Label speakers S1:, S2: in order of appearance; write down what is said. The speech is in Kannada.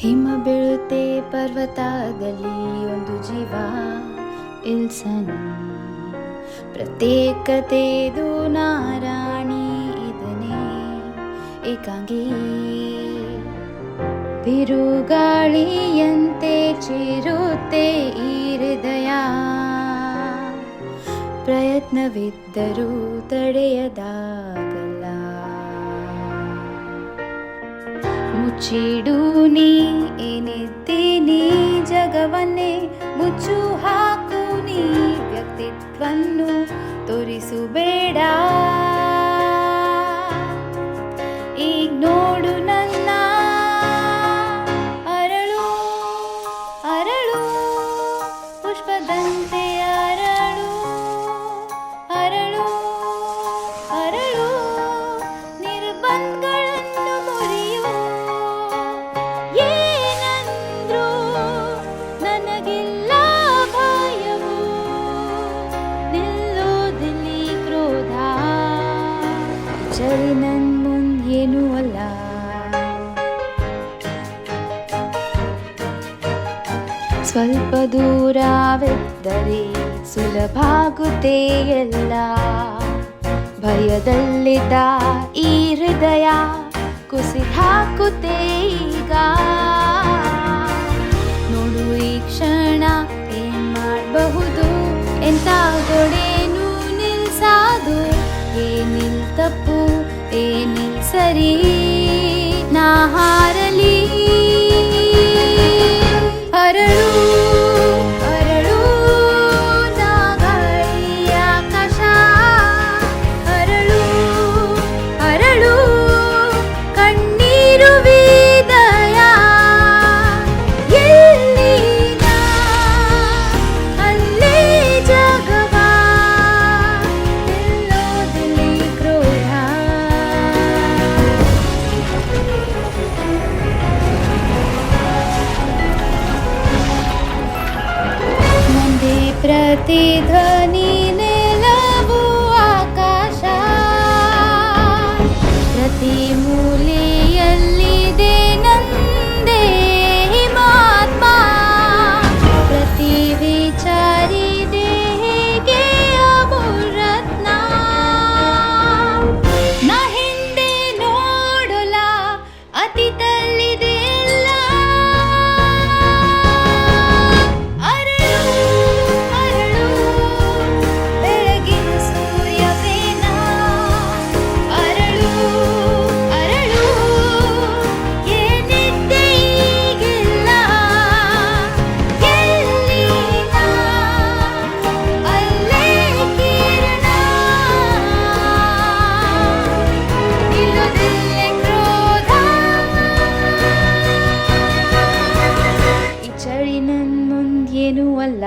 S1: ಹಿಮ ಬೀಳುತ್ತೆ ಪರ್ವತದಲ್ಲಿ ಒಂದು ಜೀವ ಇಲ್ಸನು ಪ್ರತ್ಯೇಕತೆದು ನಾರಾಣಿ ಇದನೇ ಏಕಾಂಗಿ ಬಿರುಗಾಳಿಯಂತೆ ಚಿರುತ್ತೆ ಈ ಹೃದಯ ಪ್ರಯತ್ನವಿದ್ದರೂ ತಡೆಯದಾಗಲ್ಲ ಮುಚ್ಚಿಡು ನೀ ಏನಿದ್ದೀನಿ ಜಗವನ್ನೇ ಮುಚ್ಚು ಹಾಕು ನೀ ವ್ಯಕ್ತಿತ್ವನ್ನು ತೋರಿಸುಬೇಡ ಈಗ ನೋಡು ನನ್ನ ಅರಳು ಅರಳು ಪುಷ್ಪದಂತೆ ಅರಳು ಅರಳು ಅರಳು ನಿರ್ಬಂಧಗಳನ್ನು ಮುರಿಯು ಏನಂದ್ರು ನನಗೆಲ್ಲ ಭಯವು ನಿಲ್ಲೋದಿಲ್ಲಿ ಕ್ರೋಧ ಚಳಿ ನನ್ ಮುಂದೇನೂ ಅಲ್ಲ ಸ್ವಲ್ಪ ದೂರವಿದ್ದರೆ ಸುಲಭ ಆಗುತ್ತೆ ಎಲ್ಲ ಭಯದಲ್ಲಿದ್ದ ಈ ಹೃದಯ ಕುಸಿದಾಕುತ್ತೆ ಈಗ ನೋಡು ಈ ಕ್ಷಣ ಏನ್ ಮಾಡಬಹುದು ಎಂತ ಗೊಡೇನು ನಿಲ್ಸಾದು ಏನಿಲ್ ತಪ್ಪು ಏನಿಲ್ ಸರಿ ನಾ ಹಾರಲಿ ಅರಳು ಅರಳು ನಾ ಗಾಳಿಯ ಆಕಾಶ ಅರಳು ಅರಳು ಕಣ್ಣೀರು ವಿದಯ ಎಲ್ಲಿ ನಾ ಅಲ್ಲೇ ಜಗವ ನಿಲ್ಲೋದಿಲ್ಲಿ ಕ್ರೋಧ ನಂದೇ ಪ್ರತಿಧ್ವನಿ ನೆಲವು ಆಕಾಶ ಪ್ರತಿ ಮೂಲೆಯಲ್ಲಿದೆ ನಂದೇ ಹಿಮಾತ್ಮ ಪ್ರತಿ ವಿಚಾರಿದೆ ಹೇಗೆ ಅಮೂರತ್ನ ನಾ ಹಿಂದೆ ನೋಡೋಲ ಅತೀತಲ್ಲಿದೆ ಎಲ್ಲ ಅರಳು ಅರಳು ಬೆಳಗಿನ ಸೂರ್ಯವೇನ ಅರಳು ಅರಳು ಏನಿದ್ದೆ ಈಗಿಲ್ಲ ಎಲ್ಲಿ ನಾ ಅಲ್ಲೇ ಕಿರಣ ನಿಲ್ಲೋದಿಲ್ಲೇ ಕ್ರೋಧ ಈ ಚಳಿ ನನ್ ಮುಂದೇನೂ ಅಲ್ಲ